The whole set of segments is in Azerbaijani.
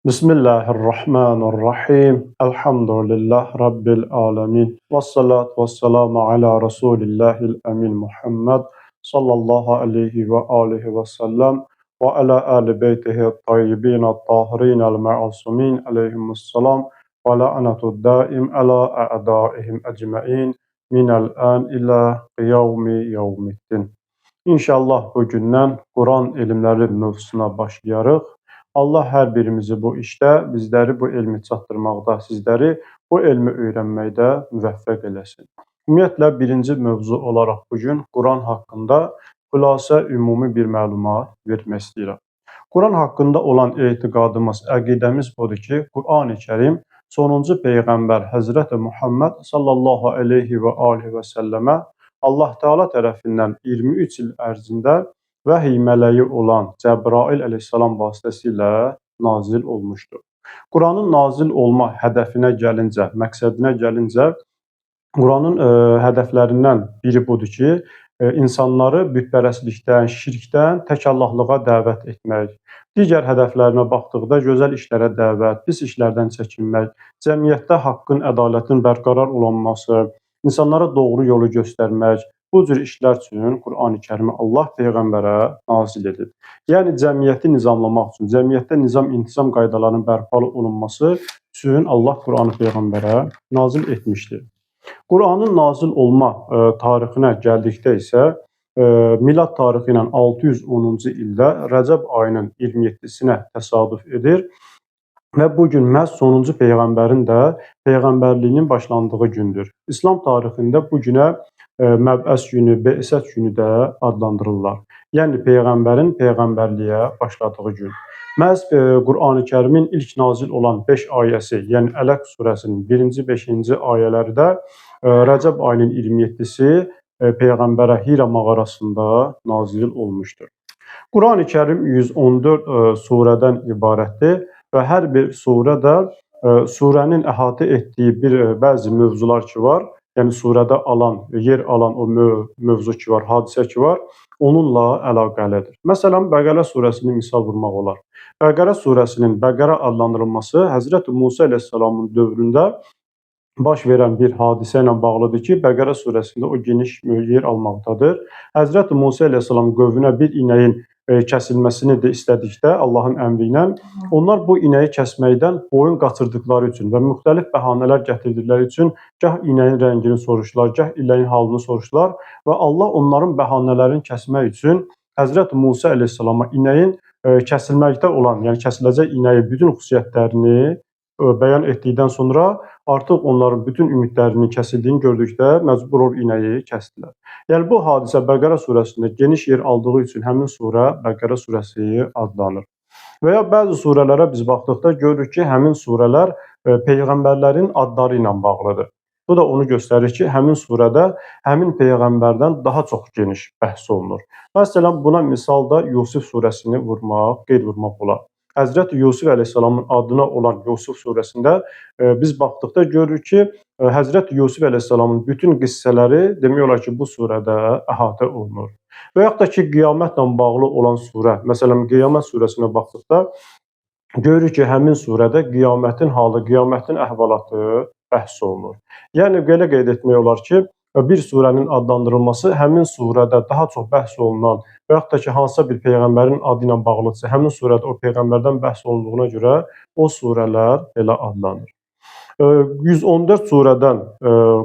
Bismillahirrahmanirrahim. Elhamdülillah Rabbil alemin. Vessalatu vesselamu ala Resulillahil emin Muhammed sallallahu aleyhi ve aleyhi ve sellem ve ala ali beytihi tayyibin tahirin el ma'asumin aleyhimusselam ve la'netud daim ala a'daihim ecmain minel an ila kıyavmi yevmiddin. İnşallah bugündən Quran elmləri mövzusuna başlayarıq. Allah hər birimizi bu işdə, bizləri bu elmi çatdırmaqda, sizləri bu elmi öyrənməkdə müvəffəq eləsin. Ümumiyyətlə, birinci mövzu olaraq bugün Quran haqqında xülasə ümumi bir məlumat vermək istəyirəm. Quran haqqında olan etiqadımız, əqidəmiz budur ki, Qur'an-ı Kərim sonuncu Peyğəmbər Həzrəti Muhammed sallallahu aleyhi və alihi və səlləmə Allah Teala tərəfindən 23 il ərzində vəhiy mələyi olan Cəbrail əleyhissalam vasitəsilə nazil olmuşdur. Quranın nazil olma hədəfinə gəlincə, məqsədinə gəlincə, Quranın hədəflərindən biri budur ki, insanları bütpərəstlikdən, şirkdən tək Allahlığa dəvət etmək. Digər hədəflərinə baxdıqda gözəl işlərə dəvət, pis işlərdən çəkinmək, cəmiyyətdə haqqın, ədalətin bərqərar olunması, insanlara doğru yolu göstərmək, bu cür işlər üçün Qur'an-ı Kərimi Allah Peyğəmbərə nazil edib. Yəni, cəmiyyəti nizamlamaq üçün, cəmiyyətdə nizam-intizam qaydalarının bərpa olunması üçün Allah Qur'an-ı Peyğəmbərə nazil etmişdir. Qur'anın nazil olma tarixinə gəldikdə isə, milad tarixi ilə 610-cu ildə Rəcəb ayının 27-sinə təsadüf edir və bugün məhz sonuncu Peyğəmbərin də Peyğəmbərliyinin başlandığı gündür. İslam tarixində bu günə Məb'əs günü, Be'sət günü də adlandırırlar. Yəni, Peyğəmbərin Peyğəmbərliyə başladığı gün. Məhz Qur'an-ı Kərimin ilk nazil olan 5 ayəsi, yəni Ələq surəsinin 1-ci, 5-ci ayələri də Rəcəb ayının 27-si Peyğəmbərə Hira mağarasında nazil olmuşdur. Qur'an-ı Kərim 114 surədən ibarətdir və hər bir surə də surənin əhatə etdiyi bəzi mövzular ki var, yəni surədə yer alan o mövzu ki var, hadisə ki var, onunla əlaqəlidir. Məsələn, Bəqərə surəsini misal vurmaq olar. Bəqərə surəsinin Bəqərə adlandırılması Həzrəti Musa əleyhissalamın dövründə baş verən bir hadisə ilə bağlıdır ki, Bəqərə surəsində o geniş yer almaqdadır. Həzrəti Musa əleyhissalam qövmünə bir inəyin kəsilməsini də istədikdə Allahın əmri ilə, onlar bu inəyi kəsməkdən boyun qaçırdıqları üçün və müxtəlif bəhanələr gətirdikləri üçün gah inəyin rəngini soruşdular, gah inəyin halını soruşdular və Allah onların bəhanələrini kəsmək üçün Həzrəti Musa əleyhissalama inəyin kəsilməkdə olan, yəni kəsiləcək inəyin bütün xüsusiyyətlərini bəyan etdikdən sonra artıq onların bütün ümidlərinin kəsildiyini gördükdə məcbur olub inəyi kəsdilər. Yəni, bu hadisə Bəqərə surəsində geniş yer aldığı üçün həmin surə Bəqərə surəsi adlanır. Və ya bəzi surələrə biz baxdıqda görürük ki, həmin surələr Peyğəmbərlərin adları ilə bağlıdır. Bu da onu göstərir ki, həmin surədə həmin Peyğəmbərdən daha çox geniş bəhs olunur. Məsələn, buna misal da Yusuf surəsini qeyd vurmaq olar. Həzrəti Yusuf əleyhissalamın adına olan Yusuf surəsində biz baxdıqda görürük ki, Həzrəti Yusuf əleyhissalamın bütün qissələri demək olar ki, bu surədə əhatə olunur. Və yaxud da ki, qiyamətlə bağlı olan surə, məsələn, Qiyamət surəsinə baxdıqda görürük ki, həmin surədə qiyamətin halı, qiyamətin əhvalatı bəhs olunur. Yəni, belə qeyd etmək olar ki, bir surənin adlandırılması həmin surədə daha çox bəhs olunan və yaxud da ki, hansısa bir Peyğəmbərin adı ilə bağlıdırsa, həmin surədə o Peyğəmbərdən bəhs olunduğuna görə o surələr belə adlanır. 114 surədən,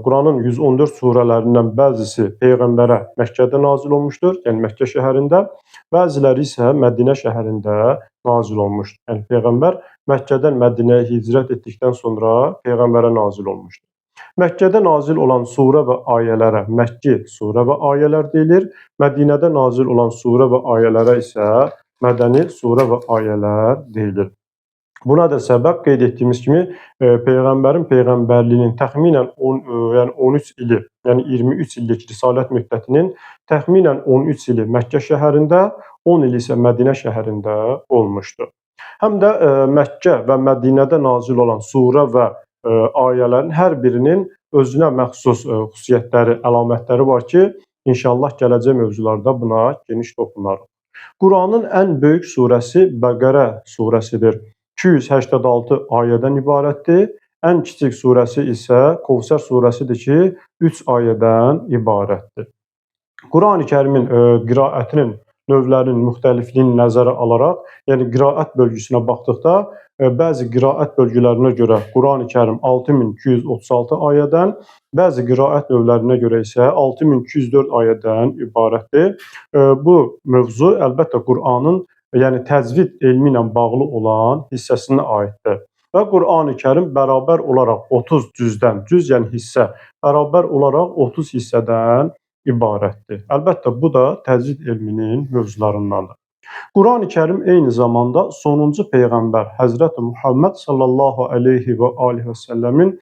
Quranın 114 surələrindən bəzisi Peyğəmbərə Məkkədə nazil olmuşdur, yəni Məkkə şəhərində, bəziləri isə Mədinə şəhərində nazil olmuşdur. Yəni, Peyğəmbər Məkkədən Mədinəyə hicrət etdikdən sonra Peyğəmbərə nazil olmuşdur. Məkkədə nazil olan surə və ayələrə Məkki surə və ayələr deyilir, Mədinədə nazil olan surə və ayələrə isə Mədəni surə və ayələr deyilir. Buna da səbəb qeyd etdiyimiz kimi Peyğəmbərin Peyğəmbərliyinin təxminən 13 ili, yəni 23 illik risalət müddətinin təxminən 13 ili Məkkə şəhərində, 10 il isə Mədinə şəhərində olmuşdur. Həm də Məkkə və Mədinədə nazil olan surə və ayələrin hər birinin özünə məxsus xüsusiyyətləri, əlamətləri var ki, inşallah gələcək mövzularda buna geniş toxunarıq. Quranın ən böyük surəsi Bəqərə surəsidir. 286 ayədən ibarətdir. Ən kiçik surəsi isə Kövsər surəsidir ki, 3 ayədən ibarətdir. Qurani-Kərimin qiraətinin növlərinin müxtəlifliyini nəzərə alaraq, yəni qiraət bölgüsünə baxdıqda, bəzi qiraət bölgülərinə görə Qurani-Kərim 6236 ayədən, bəzi qiraət növlərinə görə isə 6204 ayədən ibarətdir. Bu mövzu əlbəttə Qur'anın, yəni təcvid elmi ilə bağlı olan hissəsinə aiddir. Və Qurani-Kərim bərabər olaraq 30 cüzdən, cüz yəni hissə, bərabər olaraq 30 hissədən ibarətdir. Əlbəttə, bu da təcvid elminin mövzularındandır. Qurani-Kərim eyni zamanda sonuncu Peyğəmbər Həzrəti Muhammed sallallahu aleyhi və alihi və səlləmin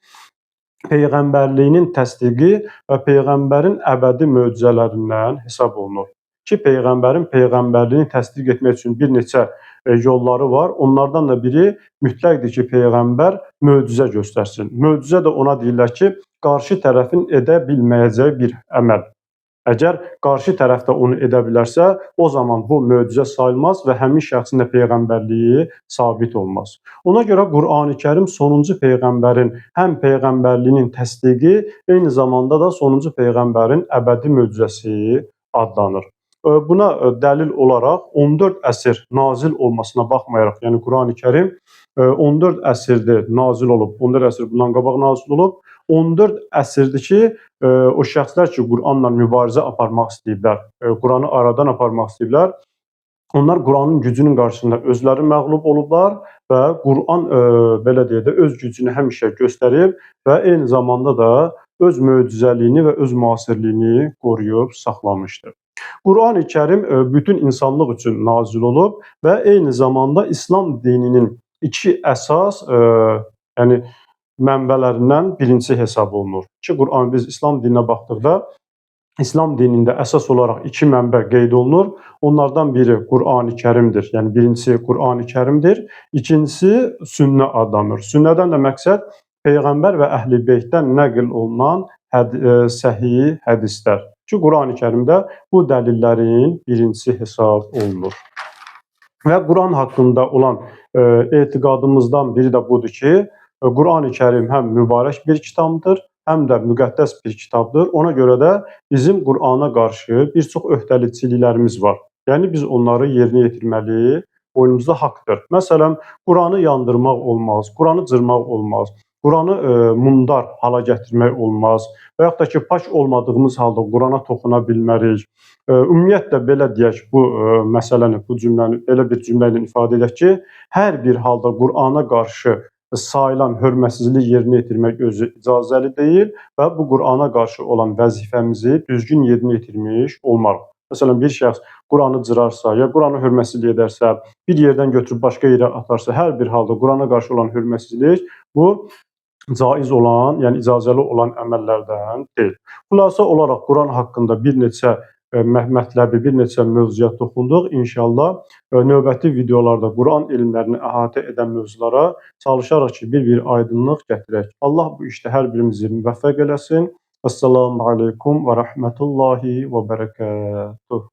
Peyğəmbərliyinin təsdiqi və Peyğəmbərin əbədi möcüzələrindən hesab olunur. Ki, Peyğəmbərin Peyğəmbərliyini təsdiq etmək üçün bir neçə yolları var. Onlardan da biri mütləqdir ki, Peyğəmbər möcüzə göstərsin. Möcüzə də ona deyirlər ki, qarşı tərəfin edə bilməyəcəyi bir əməl. Əgər qarşı tərəf də onu edə bilərsə, o zaman bu möcüzə sayılmaz və həmin şəxsin də Peyğəmbərliyi sabit olmaz. Ona görə Qurani-Kərim sonuncu Peyğəmbərin həm Peyğəmbərliyinin təsdiqi, eyni zamanda da sonuncu Peyğəmbərin əbədi möcüzəsi adlanır. Buna dəlil olaraq 14 əsr nazil olmasına baxmayaraq, yəni Qurani-Kərim 14 əsrdir nazil olub, 14 əsr bundan qabaq nazil olub, 14 əsrdir ki, o şəxslər ki, Qur'anla mübarizə aparmaq istəyiblər, Qur'anı aradan aparmaq istəyiblər, onlar Qur'anın gücünün qarşısında özləri məğlub olublar və Qur'an, belə deyək də, öz gücünü həmişə göstərib və eyni zamanda da öz möcüzəliyini və öz müasirliyini qoruyub saxlamışdır. Qurani-Kərim bütün insanlıq üçün nazil olub və eyni zamanda İslam dininin iki əsas, yəni mənbələrindən birincisi hesab olunur. Ki, Qur'an, biz İslam dininə baxdıqda, İslam dinində əsas olaraq iki mənbə qeyd olunur. Onlardan biri Qurani-Kərimdir. Yəni, birincisi Qurani-Kərimdir. İkincisi sünnə adlanır. Sünnədən də məqsəd Peyğəmbər və Əhl-i Beytdən nəql olunan səhih hədislər. Ki, Qurani-Kərimdə bu dəlillərin birincisi hesab olunur. Və Quran haqqında olan etiqadımızdan biri də budur ki, Qurani-Kərim həm mübarək bir kitabdır, həm də müqəddəs bir kitabdır. Ona görə də bizim Qur'ana qarşı bir çox öhdəlikçiliklərimiz var. Yəni, biz onları yerinə yetirməli, boynumuzda haqqdır. Məsələn, Qur'anı yandırmaq olmaz, Qur'anı cırmaq olmaz, Qur'anı mundar hala gətirmək olmaz və yaxud da ki, pak olmadığımız halda Qur'ana toxuna bilmərik. Ümumiyyətlə, belə deyək, bu məsələni, bu cümləni elə bir cümlə ilə ifadə edək ki, hər bir halda Qur'ana qarşı sayılan hörmətsizlik yerinə yetirmək özü icazəli deyil və bu Qur'ana qarşı olan vəzifəmizi düzgün yerinə yetirmiş olmalıyıq. Məsələn, bir şəxs Qur'anı cırarsa, ya Qur'anı hörmətsizlik edərsə, bir yerdən götürüb başqa yerə atarsa, hər bir halda Qur'ana qarşı olan hörmətsizlik bu caiz olan, yəni icazəli olan əməllərdən deyil. Xülasə olaraq Qur'an haqqında bir neçə mətləbi, bir neçə mövzuya toxunduq. İnşallah növbəti videolarda Qur'an elmlərini əhatə edən mövzulara çalışaraq ki, bir aydınlıq gətirək. Allah bu işdə hər birimizi müvəffəq eləsin. Əssalamu aleykum və rəhmətullahi və bərəkətuh.